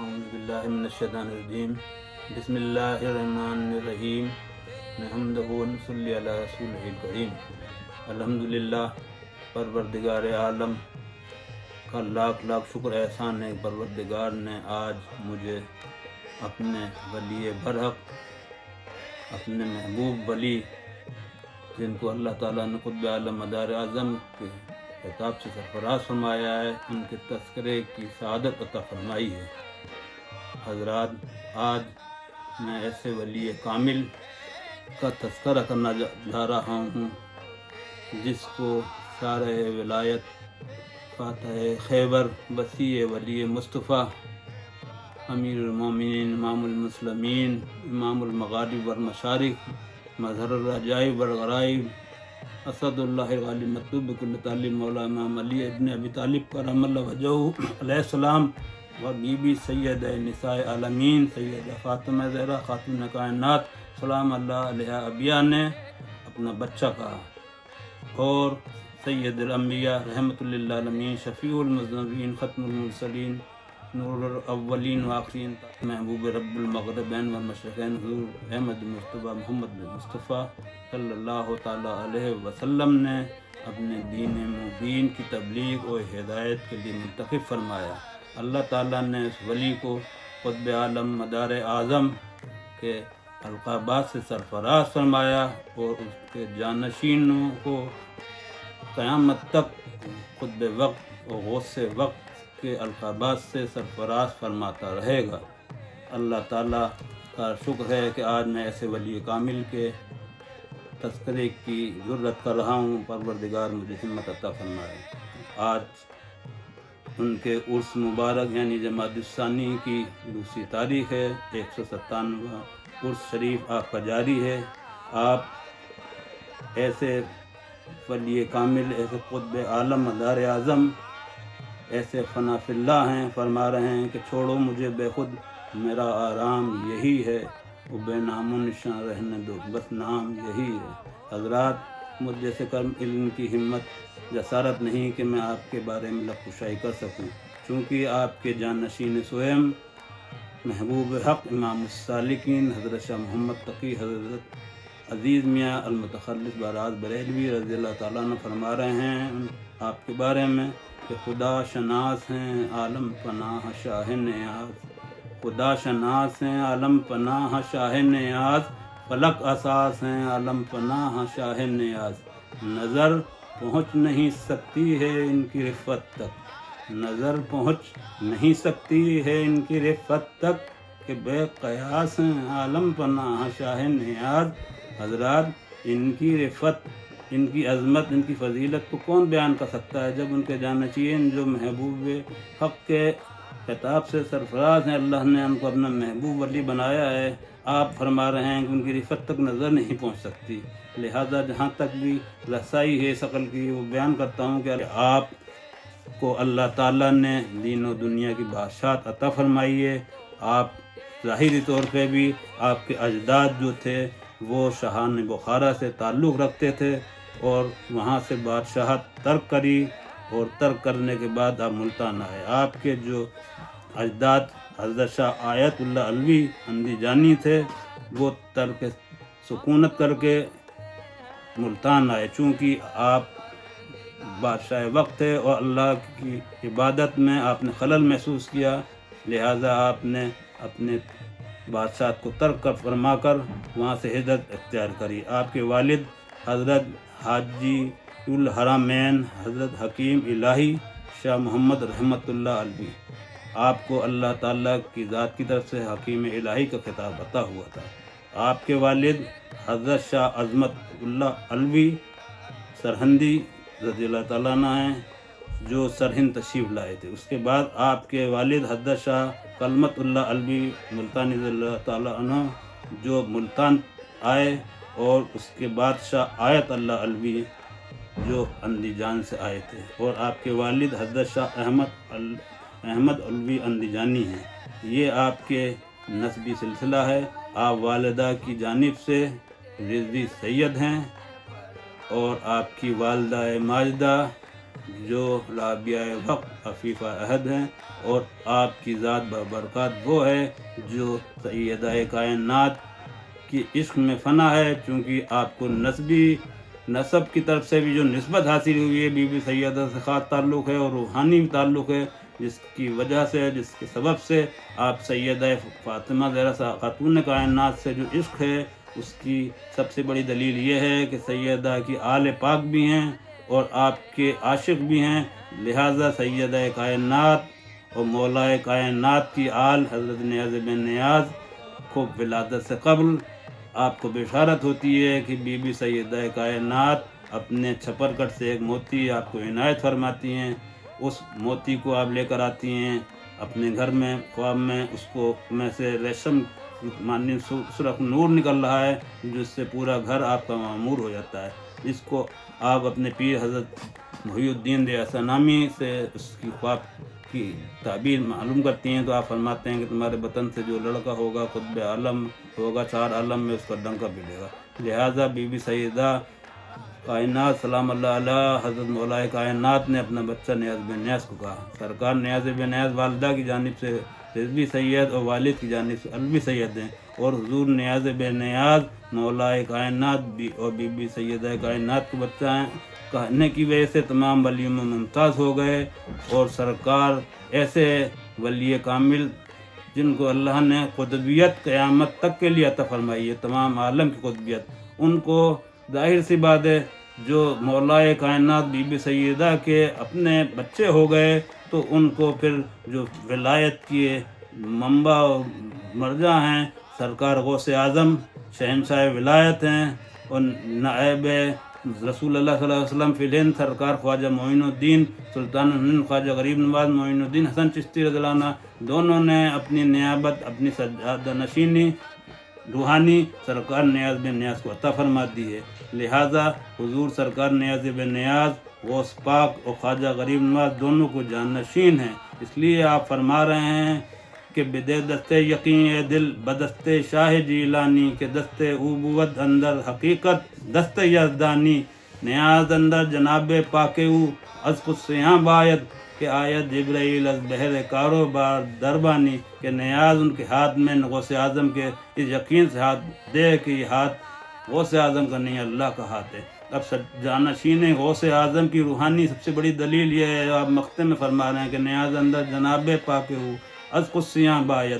اعوذ باللہ من الشیطان الرجیم بسم اللہ الرحمن الرحیم نحمدہ ونصلی علی رسولہ الکریم۔ الحمدللہ، پروردگار عالم کا لاکھ لاکھ شکر احسان ہے۔ پروردگار نے آج مجھے اپنے ولی برحق، اپنے محبوب ولی جن کو اللہ تعالیٰ نے قطب عالم مدار اعظم کے خطاب سے سرفراز فرمایا ہے، ان کے تذکرے کی سعادت عطا فرمائی ہے۔ حضرات، آج میں ایسے ولی کامل کا تذکرہ کرنا جا رہا ہوں جس کو شارح ولایت، فاتح خیبر، وسیع ولی مصطفیٰ، امیر المومنین، امام المسلمین، امام المغارب والمشارق، مظہر العجائب والغرائب، اسد اللہ غالب مطلوب بکل تعلیم، مولا امام علی ابن ابی طالب کرم اللہ وجہہ علیہ السلام، و بی بی سید نساء عالمین سیدہ فاطمہ زہرا خاتون کائنات سلام اللہ علیہ ابیہ نے اپنا بچہ کہا، اور سید الانبیاء رحمۃ للعالمین، شفیع المذنبین، ختم المرسلین، نور الاولین والآخرین، محبوب رب المغربین والمشرقین، حضور احمد مصطفیٰ محمد مصطفیٰ صلی اللہ تعالیٰ علیہ وسلم نے اپنے دین مبین کی تبلیغ اور ہدایت کے لیے منتخب فرمایا۔ اللہ تعالیٰ نے اس ولی کو قطب عالم مدار اعظم کے القابات سے سرفراز فرمایا، اور اس کے جانشینوں کو قیامت تک قطب وقت اور غوث وقت کے القابات سے سرفراز فرماتا رہے گا۔ اللہ تعالیٰ کا شکر ہے کہ آج میں ایسے ولی کامل کے تذکرے کی جرت کر رہا ہوں۔ پروردگار مجھے ہمت عطا فرمائے۔ آج ان کے عرس مبارک یعنی جمادی الثانی کی دوسری تاریخ ہے، 197واں عرس شریف آپ کا جاری ہے۔ آپ ایسے ولی کامل، ایسے قطب عالم مدار اعظم، ایسے فنا فی اللہ ہیں، فرما رہے ہیں کہ چھوڑو مجھے بے خود، میرا آرام یہی ہے، وہ بے نام و نشان رہنے دو، بس نام یہی ہے۔ حضرات، مجھ جیسے کم علم کی ہمت جسارت نہیں کہ میں آپ کے بارے میں لب کشائی کر سکوں، چونکہ آپ کے جانشین سوئم محبوب حق امام السالکین حضرت شاہ محمد تقی حضرت عزیز میاں المتخلص باراز بریلوی رضی اللہ تعالیٰ عنہ فرما رہے ہیں آپ کے بارے میں کہ خدا شناس ہیں عالم پناہ شاہ نیاز، خدا شناس ہیں عالم پناہ شاہ نیاز، فلک اساس ہیں عالم پناہ شاہ نیاز، نظر پہنچ نہیں سکتی ہے ان کی رفت تک، نظر پہنچ نہیں سکتی ہے ان کی رفت تک، کہ بے قیاس ہیں عالم پناہ شاہ نیاز۔ حضرات، ان کی رفت، ان کی عظمت، ان کی فضیلت کو کون بیان کر سکتا ہے جب ان کے جانشین جو محبوب حق کے خطاب سے سرفراز ہیں، اللہ نے ان کو اپنا محبوب ولی بنایا ہے، آپ فرما رہے ہیں کہ ان کی رفت تک نظر نہیں پہنچ سکتی۔ لہذا جہاں تک بھی رسائی ہے اس عقل کی، وہ بیان کرتا ہوں کہ آپ کو اللہ تعالیٰ نے دین و دنیا کی بادشاہت عطا فرمائی ہے۔ آپ ظاہری طور پہ بھی آپ کے اجداد جو تھے وہ شاہان بخارا سے تعلق رکھتے تھے، اور وہاں سے بادشاہت ترک کری، اور ترک کرنے کے بعد آپ ملتان آئے۔ آپ کے جو اجداد حضرت شاہ آیت اللہ علوی اندی جانی تھے، وہ ترک سکونت کر کے ملتان آئے، چونکہ آپ بادشاہ وقت تھے اور اللہ کی عبادت میں آپ نے خلل محسوس کیا، لہٰذا آپ نے اپنے بادشاہت کو ترک فرما کر وہاں سے ہجرت اختیار کری۔ آپ کے والد حضرت حاجی الحرمین حضرت حکیم الہی شاہ محمد رحمۃ اللہ علوی، آپ کو اللہ تعالیٰ کی ذات کی طرف سے حکیم الہی کا خطاب عطا ہوا تھا۔ آپ کے والد حضرت شاہ عظمت اللہ علوی سرہندی رضی اللہ تعالیٰ عنہ ہیں، جو سرہند تشریف لائے تھے۔ اس کے بعد آپ کے والد حضرت شاہ کلمت اللہ علوی ملتانی رضی اللہ تعالیٰ عنہ، جو ملتان آئے، اور اس کے بعد شاہ آیت اللہ علوی جو اندی جان سے آئے تھے، اور آپ کے والد حضرت شاہ احمد علوی اندی جانی ہیں۔ یہ آپ کے نسبی سلسلہ ہے۔ آپ والدہ کی جانب سے رضوی سید ہیں، اور آپ کی والدہ ماجدہ جو رابعہ وقت عفیفہ عہد ہیں، اور آپ کی ذات ببرکات وہ ہے جو سیدہ کائنات کی عشق میں فنا ہے، چونکہ آپ کو نسب کی طرف سے بھی جو نسبت حاصل ہوئی ہے بی بی سیدہ سے خاص تعلق ہے اور روحانی تعلق ہے، جس کی وجہ سے، جس کے سبب سے آپ سیدہ فاطمہ زہرا خاتون کائنات سے جو عشق ہے، اس کی سب سے بڑی دلیل یہ ہے کہ سیدہ کی آل پاک بھی ہیں اور آپ کے عاشق بھی ہیں، لہٰذا سیدہ کائنات اور مولا کائنات کی آل حضرت نیاز بن نیاز کو ولادت سے قبل آپ کو بشارت ہوتی ہے کہ بی بی سیدہ کائنات اپنے چھپر کٹ سے ایک موتی آپ کو عنایت فرماتی ہیں، اس موتی کو آپ لے کر آتی ہیں اپنے گھر میں، خواب میں اس کو میں سے ریشم مانی سرخ نور نکل رہا ہے، جس سے پورا گھر آپ کا معمور ہو جاتا ہے۔ اس کو آپ اپنے پیر حضرت محی الدین ریاسنامی سے اس کی خواب کی تعبیر معلوم کرتی ہیں، تو آپ فرماتے ہیں کہ تمہارے وطن سے جو لڑکا ہوگا قطب عالم ہوگا، 4 عالم میں اس کا ڈنکا ملے گا۔ لہٰذا بی بی سیدہ کائنات سلام اللہ علیہ حضرت مولا کائنات نے اپنا بچہ نیاز بن نیاز کو کہا۔ سرکار نیاز بن نیاز والدہ کی جانب سے رضوی سید اور والد کی جانب سے علوی سید ہیں، اور حضور نیاز بن نیاز مولا کائنات اور بی بی سیدہ کائنات کے بچہ ہیں، کہنے کی وجہ سے تمام ولیوں میں ممتاز ہو گئے، اور سرکار ایسے ولی کامل جن کو اللہ نے قطبیت قیامت تک کے لیے عطا فرمائی ہے، تمام عالم کی قطبیت، ان کو ظاہر سی بات ہے جو مولا کائنات بی بی سیدہ کے اپنے بچے ہو گئے تو ان کو پھر جو ولایت کی منبع و مرجع ہیں سرکار غوث اعظم شہنشاہ ولایت ہیں، اور نائب رسول اللہ صلی اللہ علیہ وسلم فی الہند سرکار خواجہ معین الدین سلطان الہند خواجہ غریب نواز معین الدین حسن چشتی رضی اللہ عنہ، دونوں نے اپنی نیابت، اپنی سجادہ نشینی روحانی سرکار نیاز بن نیاز کو عطا فرما دی ہے۔ لہٰذا حضور سرکار نیاز بن نیاز غوث پاک اور خواجہ غریب نواز دونوں کو جانشین ہیں، اس لیے آپ فرما رہے ہیں کہ بدے دست یقین اے دل بدست شاہ جیلانی، کہ دست عبوت اندر حقیقت دست یزدانی، نیاز اندر جناب پاک او از قدسیاں باید، کہ آیت جبرائیل از بحر کاروبار دربانی، کہ نیاز ان کے ہاتھ میں غوث اعظم کے اس یقین سے ہاتھ دے کہ یہ ہاتھ غوث اعظم کا نہیں اللہ کا ہاتھ ہے۔ اب جانشین غوث اعظم کی روحانی سب سے بڑی دلیل یہ ہے، آپ مقطع میں فرما رہے ہیں کہ نیاز اندر جناب پاک او از قدسیاں باید،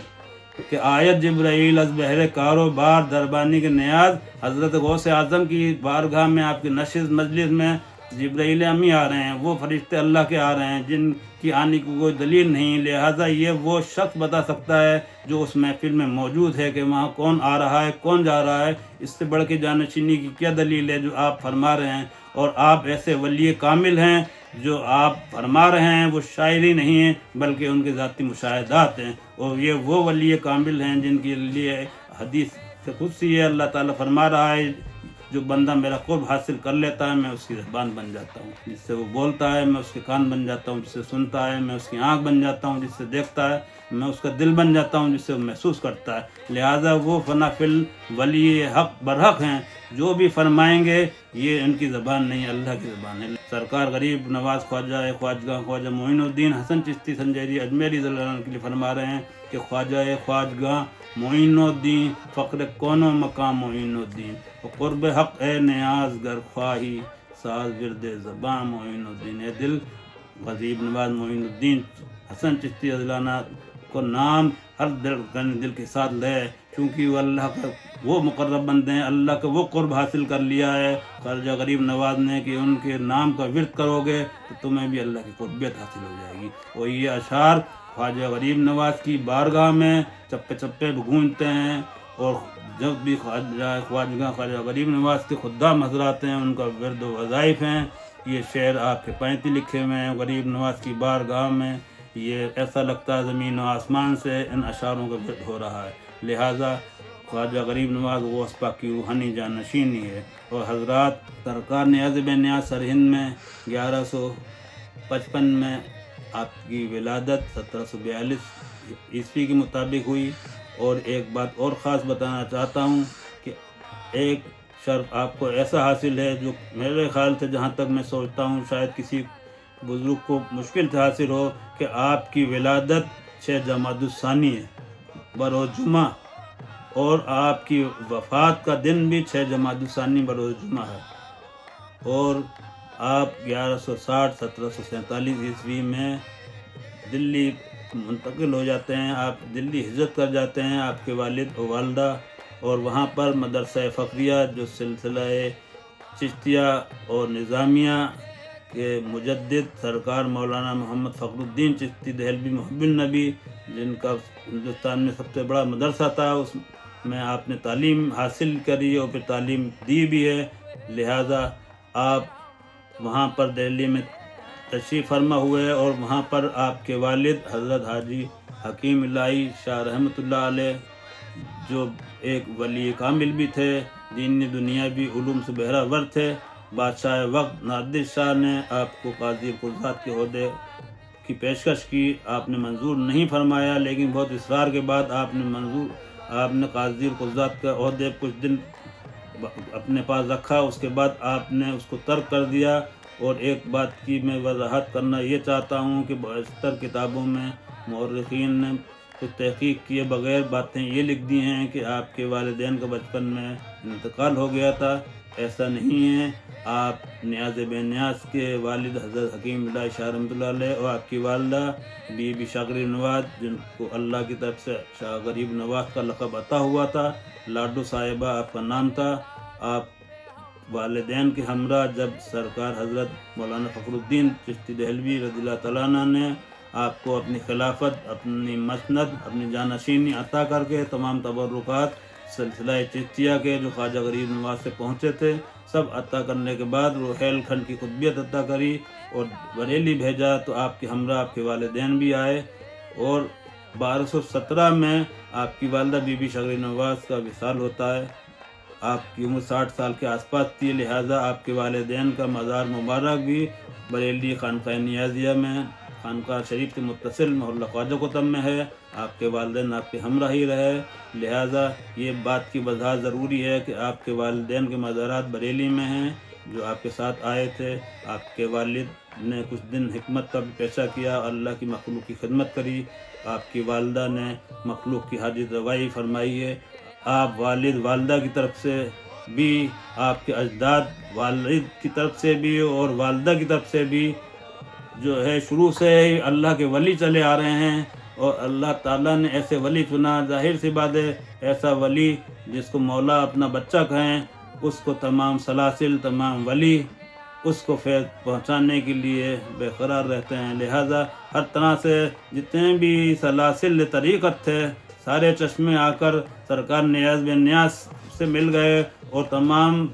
کہ آیت جبرائیل از بحر کاروبار دربانی، کے نیاز حضرت غوث اعظم کی بارگاہ میں، آپ کی نشست مجلس میں جبرائیل امی آ رہے ہیں، وہ فرشتے اللہ کے آ رہے ہیں جن کی آنے کی کوئی دلیل نہیں، لہٰذا یہ وہ شخص بتا سکتا ہے جو اس محفل میں موجود ہے کہ وہاں کون آ رہا ہے، کون جا رہا ہے، اس سے بڑھ کے جانشینی کی کیا دلیل ہے جو آپ فرما رہے ہیں۔ اور آپ ایسے ولی کامل ہیں جو آپ فرما رہے ہیں وہ شاعری نہیں ہیں بلکہ ان کے ذاتی مشاہدات ہیں، اور یہ وہ ولی کامل ہیں جن کے لیے حدیث سے قدسی ہے، اللہ تعالیٰ فرما رہا ہے جو بندہ میرا قرب حاصل کر لیتا ہے میں اس کی زبان بن جاتا ہوں، جس سے وہ بولتا ہے میں اس کے کان بن جاتا ہوں، جس سے سنتا ہے میں اس کی آنکھ بن جاتا ہوں، جس سے دیکھتا ہے میں اس کا دل بن جاتا ہوں، جس سے وہ محسوس کرتا ہے۔ لہٰذا وہ فنا فل ولی حق برحق ہیں، جو بھی فرمائیں گے یہ ان کی زبان نہیں اللہ کی زبان ہے۔ سرکار غریب نواز خواجہ خواجگاہ خواجہ معین الدین حسن چشتی سنجیری اجمیری رضی اللہ عنہ کے لیے فرما رہے ہیں کہ خواجہ خواجگاہ معین الدین فقر کون و مقام معین الدین، قرب حق اے نیاز گر خواہی ساز ورد زباں معین الدین۔ اے دل غریب نواز معین الدین حسن چشتی رضی اللہ عنہ کو نام ہر دل کے ساتھ لے، کیونکہ وہ اللہ کا وہ مقرب بندے ہیں، اللہ کا وہ قرب حاصل کر لیا ہے خواجہ غریب نواز نے کہ ان کے نام کا ورد کرو گے تو تمہیں بھی اللہ کی قربیت حاصل ہو جائے گی۔ اور یہ اشعار خواجہ غریب نواز کی بارگاہ میں چپے چپے گونجتے ہیں، اور جب بھی خواجہ غریب نواز کے خدام حضرات ہیں ان کا ورد و وظائف ہیں۔ یہ شعر آپ کے 35 لکھے ہوئے ہیں غریب نواز کی بارگاہ میں، یہ ایسا لگتا ہے زمین و آسمان سے ان اشعاروں کا ورد ہو رہا ہے۔ لہٰذا خواجہ غریب نواز غوث پاک کی روحانی جانشینی ہے۔ اور حضرات سرکار نیاز بن نیاز سرہند میں 1155 میں آپ کی ولادت 1742 عیسوی کے مطابق ہوئی۔ اور ایک بات اور خاص بتانا چاہتا ہوں کہ ایک شرف آپ کو ایسا حاصل ہے جو میرے خیال سے جہاں تک میں سوچتا ہوں شاید کسی بزرگ کو مشکل سے حاصل ہو کہ آپ کی ولادت 6 جمادی الثانی ہے بروز جمعہ، اور آپ کی وفات کا دن بھی 6 جمادی الثانی بروز جمعہ ہے، اور آپ 1160 1747 عیسوی میں دلی منتقل ہو جاتے ہیں، آپ دلی ہجرت کر جاتے ہیں، آپ کے والد و والدہ، اور وہاں پر مدرسہ فقریہ جو سلسلہ چشتیہ اور نظامیہ کے مجدد سرکار مولانا محمد فخر الدین چشتی دہلوی محب النبی، جن کا ہندوستان میں سب سے بڑا مدرسہ تھا، اس میں آپ نے تعلیم حاصل کری اور پھر تعلیم دی بھی ہے، لہذا آپ وہاں پر دہلی میں تشریف فرما ہوئے، اور وہاں پر آپ کے والد حضرت حاجی حکیم الہی شاہ رحمۃ اللہ علیہ، جو ایک ولی کامل بھی تھے، دینی دنیاوی علوم سے بہرہ ور تھے، بادشاہ وقت نادر شاہ نے آپ کو قاضی قضات کے عہدے کی پیشکش کی، آپ نے منظور نہیں فرمایا، لیکن بہت اصرار کے بعد آپ نے قاضی قضات کا عہدے کچھ دن اپنے پاس رکھا، اس کے بعد آپ نے اس کو ترک کر دیا۔ اور ایک بات کی میں وضاحت کرنا یہ چاہتا ہوں کہ بیشتر کتابوں میں مورخین نے کچھ تحقیق کیے بغیر باتیں یہ لکھ دی ہیں کہ آپ کے والدین کا بچپن میں انتقال ہو گیا تھا، ایسا نہیں ہے۔ آپ نیاز بے نیاز کے والد حضرت حکیم الہی شاہ رحمۃ اللہ علیہ اور آپ کی والدہ بی بی شاہ غریب نواز، جن کو اللہ کی طرف سے شاہ غریب نواز کا لقب عطا ہوا تھا، لاڈو صاحبہ آپ کا نام تھا، آپ والدین کے ہمراہ جب سرکار حضرت مولانا فخر الدین چشتی دہلوی رضی اللہ تعالیٰ عنہ نے آپ کو اپنی خلافت، اپنی مسند، اپنی جانشینی عطا کر کے تمام تبرکات سلسلہ چشتیہ کے جو خواجہ غریب نواز سے پہنچے تھے سب عطا کرنے کے بعد روحیل کھنڈ کی خطبیت عطا کری اور بریلی بھیجا، تو آپ کے ہمراہ آپ کے والدین بھی آئے، اور 1217 میں آپ کی والدہ بی بی شاہ غریب نواز کا وصال ہوتا ہے۔ آپ کی عمر 60 سال کے آس پاس تھی، لہٰذا آپ کے والدین کا مزار مبارک بھی بریلی خانقاہ نیازیہ میں خانقاہ شریف سے متصل محلہ خواجہ قطب میں ہے۔ آپ کے والدین آپ کے ہمراہ ہی رہے، لہٰذا یہ بات کی وضاحت ضروری ہے کہ آپ کے والدین کے مزارات بریلی میں ہیں جو آپ کے ساتھ آئے تھے۔ آپ کے والد نے کچھ دن حکمت کا بھی پیشہ کیا، اللہ کی مخلوق کی خدمت کری، آپ کی والدہ نے مخلوق کی حاجت روائی فرمائی ہے۔ آپ والد والدہ کی طرف سے بھی، آپ کے اجداد والد کی طرف سے بھی اور والدہ کی طرف سے بھی جو ہے شروع سے ہی اللہ کے ولی چلے آ رہے ہیں، اور اللہ تعالیٰ نے ایسے ولی چنا، ظاہر سی بات ہے ایسا ولی جس کو مولا اپنا بچہ کہیں، اس کو تمام سلاسل، تمام ولی اس کو فیض پہنچانے کے لیے بے قرار رہتے ہیں، لہٰذا ہر طرح سے جتنے بھی سلاسل طریقت تھے سارے چشمے آ کر سرکار نیاز بے نیاز سے مل گئے، اور تمام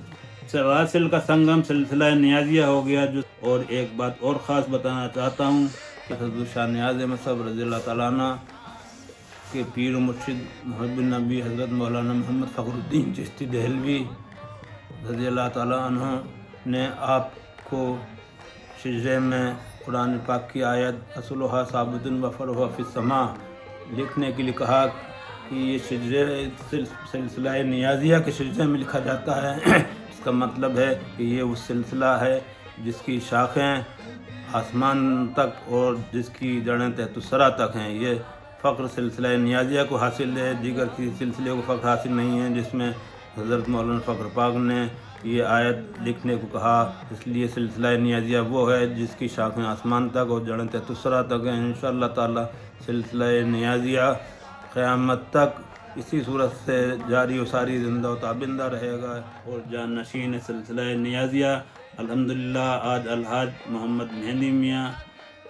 سلاسل کا سنگم سلسلہ نیازیہ ہو گیا۔ اور ایک بات اور خاص بتانا چاہتا ہوں کہ حضرت شاہ نیاز احمد صاحب رضی اللہ تعالیٰ عنہ کے پیر و مرشد محب النبی حضرت مولانا محمد فخر الدین چشتی دہلوی رضی اللہ تعالیٰ عنہ نے آپ کو شجرے میں قرآن پاک کی آیت اصلھا ثابت و فرعھا فی السماء لکھنے کے لیے کہا کہ یہ شجرے سلسلہ نیازیہ کے شجرے میں لکھا جاتا ہے، اس کا مطلب ہے کہ یہ وہ سلسلہ ہے جس کی شاخیں آسمان تک اور جس کی جڑیں تحت الثری تک ہیں۔ یہ فخر سلسلہ نیازیہ کو حاصل ہے، دیگر کسی سلسلے کو فخر حاصل نہیں ہے، جس میں حضرت مولانا فخر پاک نے یہ آیت لکھنے کو کہا، اس لیے سلسلہ نیازیہ وہ ہے جس کی شاخیں آسمان تک اور جڑیں تحت الثری تک ہیں۔ انشاءاللہ تعالی سلسلہ نیازیہ قیامت تک اسی صورت سے جاری و ساری زندہ و تابندہ رہے گا، اور جانشین سلسلہ نیازیہ الحمدللہ آج الحاج محمد مہندی میاں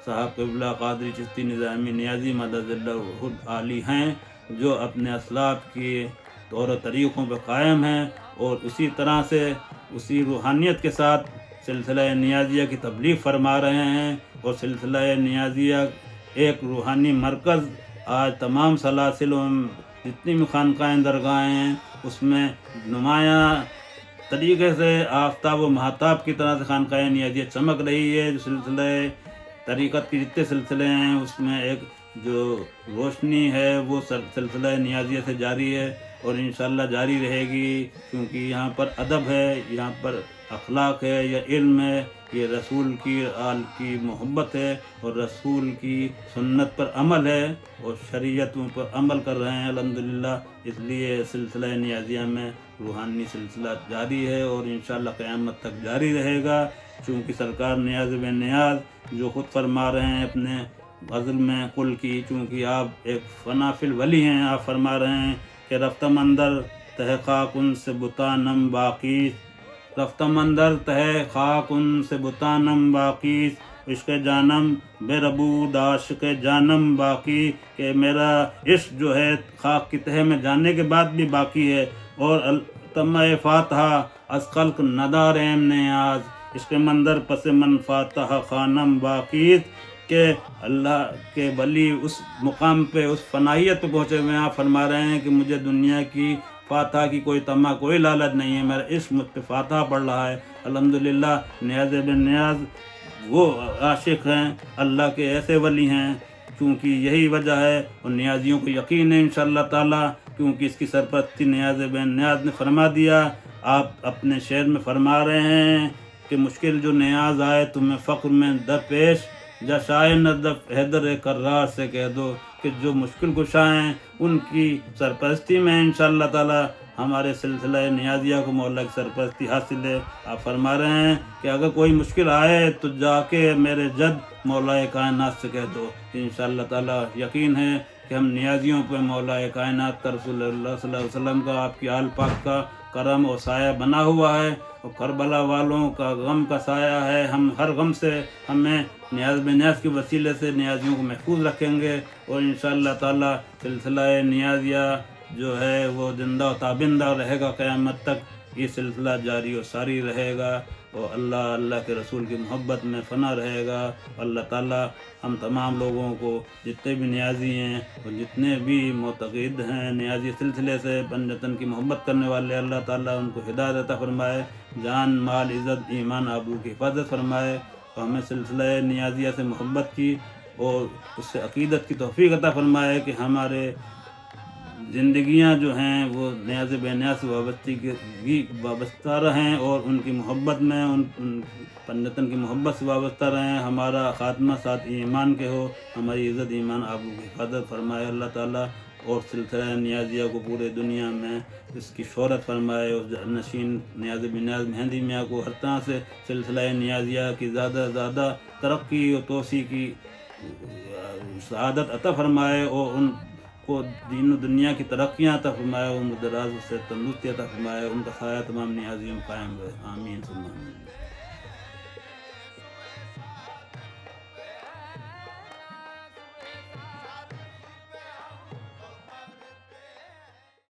صاحب قبلہ قادری چشتی نظامی نیازی مدد اللہ العالی ہیں، جو اپنے اسلاف کے طور و طریقوں پہ قائم ہیں، اور اسی طرح سے اسی روحانیت کے ساتھ سلسلہ نیازیہ کی تبلیغ فرما رہے ہیں، اور سلسلہ نیازیہ ایک روحانی مرکز آج تمام سلاسلوں جتنی بھی خانقاہیں درگاہیں ہیں اس میں نمایاں طریقے سے آفتاب و مہتاب کی طرح سے خانقاہ نیازیہ چمک رہی ہے۔ جو سلسلہ طریقت کے جتنے سلسلے ہیں اس میں ایک جو روشنی ہے وہ سلسلہ نیازیہ سے جاری ہے۔ اور انشاءاللہ جاری رہے گی، کیونکہ یہاں پر ادب ہے، یہاں پر اخلاق ہے، یہ علم ہے، یہ رسول کی آل کی محبت ہے، اور رسول کی سنت پر عمل ہے، اور شریعتوں پر عمل کر رہے ہیں الحمدللہ۔ اس لیے سلسلہ نیازیہ میں روحانی سلسلہ جاری ہے، اور انشاءاللہ قیامت تک جاری رہے گا، چونکہ سرکار نیاز بے نیاز جو خود فرما رہے ہیں اپنے غزل میں قل کی، چونکہ آپ ایک فنا فی الولی ہیں، آپ فرما رہے ہیں کہ رفتم اندر تہ خاک ان سے بتانم باقی، رفتم اندر تہ خاک ان سے بتانم باقی، عشق جانم بے ربود عاشق جانم باقی، کہ میرا عشق جو ہے خاک کی تہ میں جانے کے بعد بھی باقی ہے، اور تمہ فاتحہ از خلق ندار ایم نیاز، عشق مندر پس من فاتحہ خانم باقی، کہ اللہ کے ولی اس مقام پہ، اس فنائیت پہ پہنچے ہوئے ہیں۔ آپ فرما رہے ہیں کہ مجھے دنیا کی فاتحہ کی کوئی طمع، کوئی لالچ نہیں ہے، میرا عشق مجھ پہ فاتحہ پڑھ رہا ہے الحمدللہ۔ نیاز بن نیاز وہ عاشق ہیں، اللہ کے ایسے ولی ہیں، کیونکہ یہی وجہ ہے، اور نیازیوں کو یقین ہے انشاءاللہ تعالی، کیونکہ اس کی سرپرستی نیاز بن نیاز نے فرما دیا۔ آپ اپنے شعر میں فرما رہے ہیں کہ مشکل جو نیاز آئے تمہیں فقر میں درپیش، جا شاہ ندف حیدر کرار سے کہہ دو، کہ جو مشکل کشا ہیں ان کی سرپرستی میں انشاءاللہ تعالی ہمارے سلسلہ نیازیہ کو مولا کی سرپرستی حاصل ہے۔ آپ فرما رہے ہیں کہ اگر کوئی مشکل آئے تو جا کے میرے جد مولا کائنات سے کہہ دو۔ انشاءاللہ تعالی یقین ہے کہ ہم نیازیوں پہ مولا کائنات کا، رسول اللہ صلی اللہ علیہ وسلم کا، آپ کی آل پاک کا کرم اور سایہ بنا ہوا ہے، اور کربلا والوں کا غم کا سایہ ہے۔ ہم ہر غم سے ہمیں نیاز بے نیاز کے وسیلے سے نیازیوں کو محفوظ رکھیں گے، اور انشاءاللہ تعالی سلسلہ نیازیہ جو ہے وہ زندہ و تابندہ رہے گا قیامت تک، یہ سلسلہ جاری و ساری رہے گا، اور اللہ کے رسول کی محبت میں فنا رہے گا۔ اللہ تعالی ہم تمام لوگوں کو، جتنے بھی نیازی ہیں اور جتنے بھی معتقد ہیں نیازی سلسلے سے، بنجتن کی محبت کرنے والے، اللہ تعالیٰ ان کو ہدایت عطا فرمائے، جان مال عزت ایمان آبرو کی حفاظت فرمائے، اور ہمیں سلسلہ نیازیہ سے محبت کی اور اس سے عقیدت کی توفیق عطا فرمائے، کہ ہمارے زندگیاں جو ہیں وہ نیاز بے نیاز سے وابستہ رہیں، اور ان کی محبت میں، ان پنجتن کی محبت سے وابستہ رہیں، ہمارا خاتمہ ساتھ ایمان کے ہو، ہماری عزت ایمان آبرو کی حفاظت فرمائے اللہ تعالیٰ، اور سلسلہ نیازیہ کو پورے دنیا میں اس کی شہرت فرمائے، اور نشین نیاز بن نیاز مہندی میاں کو ہر طرح سے سلسلہ نیازیہ کی زیادہ سے زیادہ ترقی اور توسیع کی سعادت عطا فرمائے، اور ان کو دین و دنیا کی ترقیاں عطا فرمائے، ان کو دراز سے تندرستی عطا فرمائے، ان کا سایہ تمام نیازیوں قائم رہے، آمین ثم آمین۔